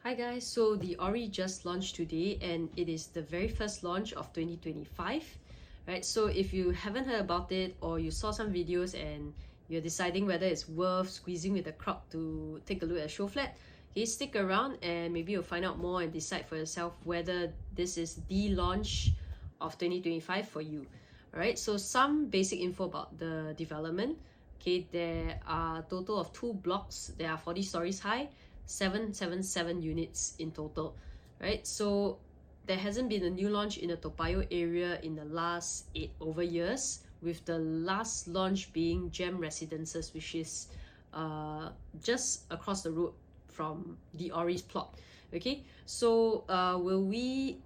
Hi guys, so the Orie just launched today and it is the very first launch of 2025, right? So if you haven't heard about it or you saw some videos and you're deciding whether it's worth squeezing with the crowd to take a look at show flat, okay, stick around and maybe you'll find out more and decide for yourself whether this is the launch of 2025 for you. Alright, so some basic info about the development. Okay, there are a total of 2 blocks. They are 40 stories high, 777 units in total, right? So there hasn't been a new launch in the Toa Payoh area in the last 8 over years, with the last launch being Gem Residences, which is just across the road from the Orie's plot. Okay, so will we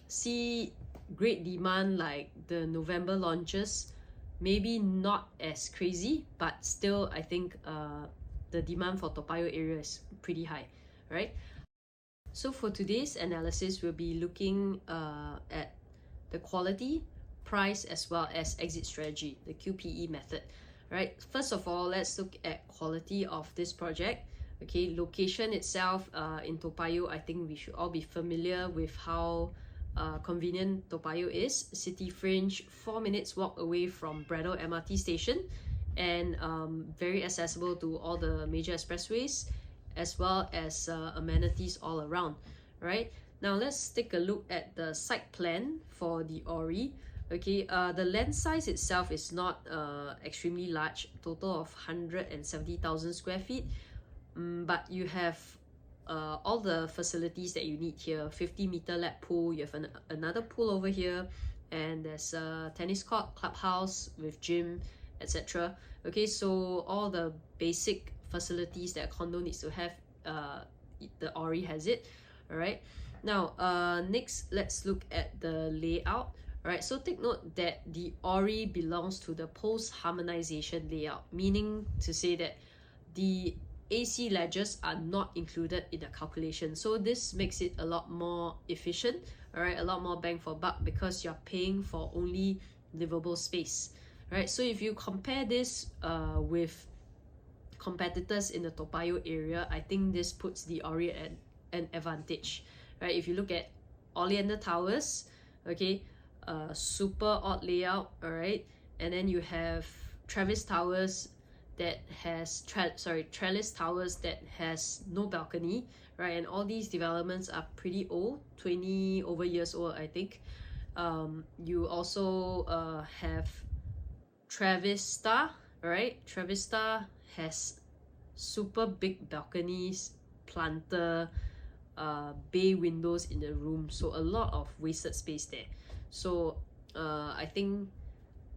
see great demand like the November launches? Maybe not as crazy, but still I think the demand for Toa Payoh area is pretty high, right? So for today's analysis, we'll be looking at the quality, price, as well as exit strategy, the QPE method, right? First of all, let's look at quality of this project. Okay, location itself in Toa Payoh, I think we should all be familiar with how convenient Toa Payoh is. City fringe, 4 minutes walk away from Braddell MRT station, and very accessible to all the major expressways, as well as amenities all around, right? Now let's take a look at the site plan for the Orie. Okay, the land size itself is not extremely large, total of 170,000 square feet, but you have all the facilities that you need here. 50-meter lap pool, you have another pool over here, and there's a tennis court, clubhouse with gym, etc. Okay, so all the basic facilities that a condo needs to have, the Orie has it. All right, now next let's look at the layout. All right, so take note that the Orie belongs to the post harmonization layout, meaning to say that the AC ledgers are not included in the calculation. So this makes it a lot more efficient, all right, a lot more bang for buck, because you're paying for only livable space, right? So if you compare this with competitors in the Toa Payoh area, I think this puts the Orie at an advantage, right? If you look at Oleander Towers, okay, super odd layout, all right, and then you have Travis Towers that has Trellis Towers that has no balcony, right? And all these developments are pretty old, 20 over years old, I think. You also have Travista, right? Travista has super big balconies, planter, bay windows in the room, so a lot of wasted space there. So I think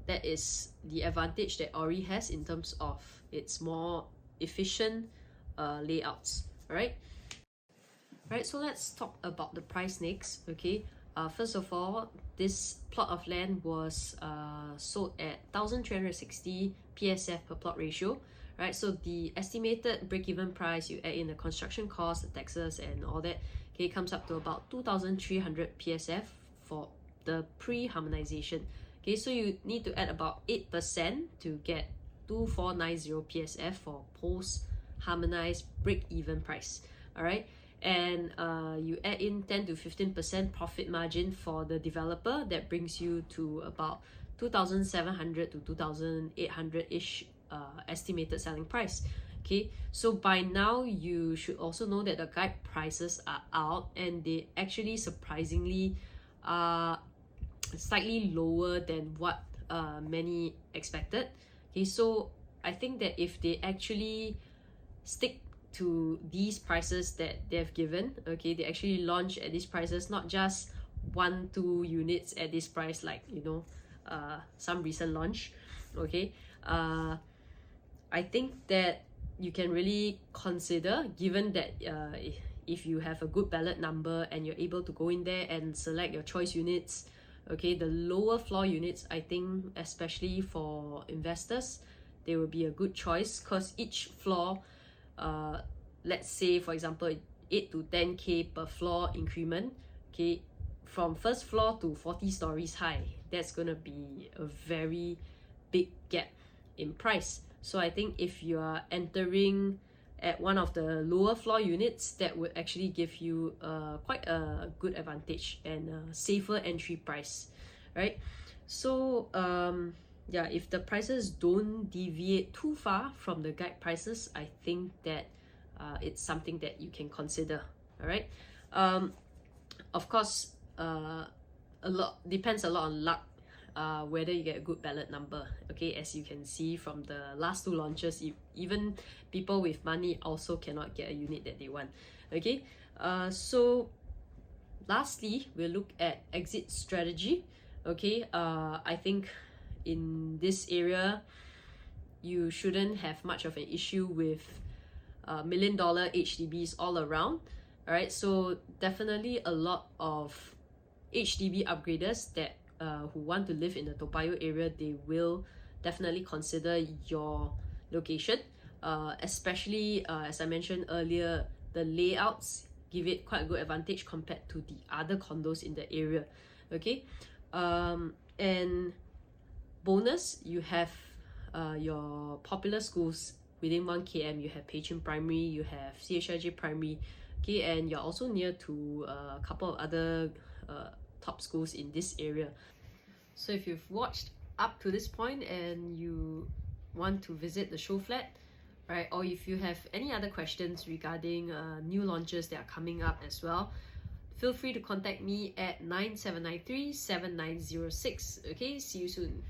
that is the advantage that Orie has in terms of its more efficient layouts, right? Right, so let's talk about the price next. Okay, first of all, this plot of land was sold at 1,360 PSF per plot ratio, right? So the estimated break-even price, you add in the construction cost, the taxes, and all that, okay, comes up to about 2,300 PSF for the pre-harmonization. Okay, so you need to add about 8% to get 2,490 PSF for post-harmonized break-even price. All right, and you add in 10 to 15% profit margin for the developer. That brings you to about 2,700 to 2,800-ish estimated selling price. Okay, so by now you should also know that the guide prices are out, and they actually surprisingly are slightly lower than what many expected. Okay, so I think that if they actually stick to these prices that they've given, okay, they actually launch at these prices, not just 1-2 units at this price, like, you know, some recent launch. Okay, I think that you can really consider, given that if you have a good ballot number and you're able to go in there and select your choice units. Okay, the lower floor units, I think, especially for investors, they will be a good choice, because each floor, let's say for example 8 to 10k per floor increment, okay, from first floor to 40 stories high, that's gonna be a very big gap in price. So I think if you are entering at one of the lower floor units, that would actually give you quite a good advantage and a safer entry price, right? So yeah, if the prices don't deviate too far from the guide prices, I think that it's something that you can consider. All right. Of course, a lot depends a lot on luck, whether you get a good ballot number. Okay, as you can see from the last two launches, even people with money also cannot get a unit that they want. Okay, so lastly, we'll look at exit strategy. Okay, I think in this area, you shouldn't have much of an issue with $1 million HDBs all around. All right, so definitely a lot of HDB upgraders that who want to live in the Toa Payoh area, they will definitely consider your location, especially as I mentioned earlier, the layouts give it quite a good advantage compared to the other condos in the area. Okay, and bonus, you have your popular schools within 1 km. You have Pei Chun Primary, you have CHIJ Primary, okay, and you're also near to a couple of other top schools in this area. So if you've watched up to this point and you want to visit the show flat, right, or if you have any other questions regarding new launches that are coming up as well, feel free to contact me at 9793 7906. Okay, see you soon.